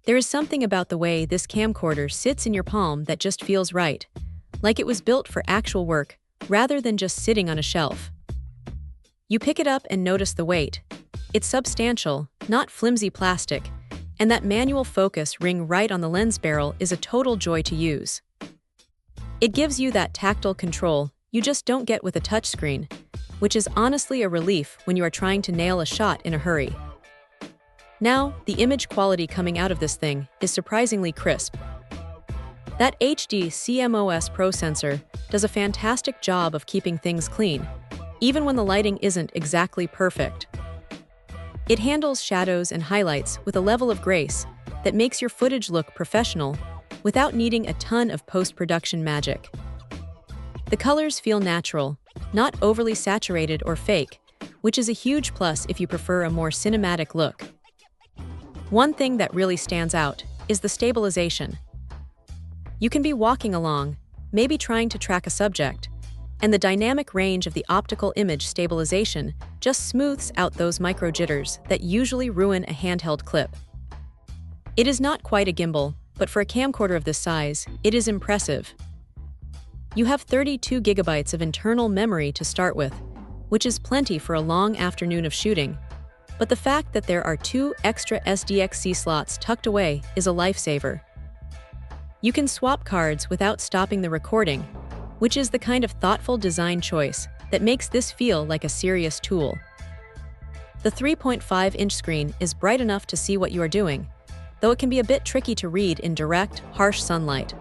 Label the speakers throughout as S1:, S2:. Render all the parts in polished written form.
S1: There is something about the way this camcorder sits in your palm that just feels right, like it was built for actual work rather than just sitting on a shelf. You pick it up and notice the weight. It's substantial, not flimsy plastic, and that manual focus ring right on the lens barrel is a total joy to use. It gives you that tactile control you just don't get with a touchscreen, which is honestly a relief when you are trying to nail a shot in a hurry. Now, the image quality coming out of this thing is surprisingly crisp. That HD CMOS Pro sensor does a fantastic job of keeping things clean, even when the lighting isn't exactly perfect. It handles shadows and highlights with a level of grace that makes your footage look professional without needing a ton of post-production magic. The colors feel natural, not overly saturated or fake, which is a huge plus if you prefer a more cinematic look. One thing that really stands out is the stabilization. You can be walking along, maybe trying to track a subject, and the dynamic range of the optical image stabilization just smooths out those micro jitters that usually ruin a handheld clip. It is not quite a gimbal, but for a camcorder of this size, it is impressive. You have 32 gigabytes of internal memory to start with, which is plenty for a long afternoon of shooting, but the fact that there are 2 extra SDXC slots tucked away is a lifesaver. You can swap cards without stopping the recording, which is the kind of thoughtful design choice that makes this feel like a serious tool. The 3.5-inch screen is bright enough to see what you are doing, though it can be a bit tricky to read in direct, harsh sunlight.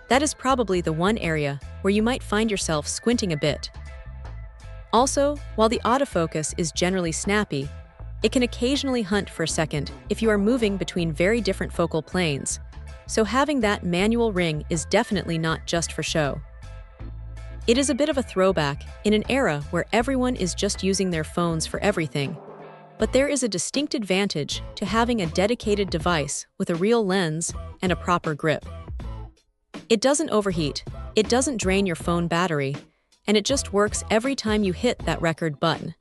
S1: That is probably the one area where you might find yourself squinting a bit. Also, while the autofocus is generally snappy, it can occasionally hunt for a second if you are moving between very different focal planes, so having that manual ring is definitely not just for show. It is a bit of a throwback in an era where everyone is just using their phones for everything, but there is a distinct advantage to having a dedicated device with a real lens and a proper grip. It doesn't overheat, it doesn't drain your phone battery, and it just works every time you hit that record button.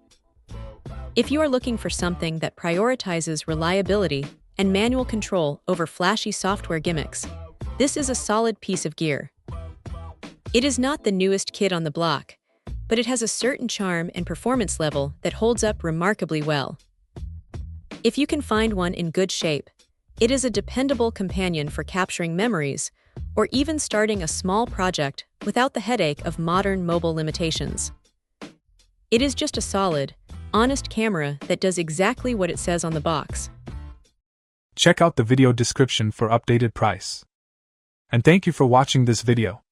S1: If you are looking for something that prioritizes reliability and manual control over flashy software gimmicks, this is a solid piece of gear. It is not the newest kid on the block, but it has a certain charm and performance level that holds up remarkably well. If you can find one in good shape, it is a dependable companion for capturing memories or even starting a small project without the headache of modern mobile limitations. It is just a solid, honest camera that does exactly what it says on the box.
S2: Check out the video description for updated price. And thank you for watching this video.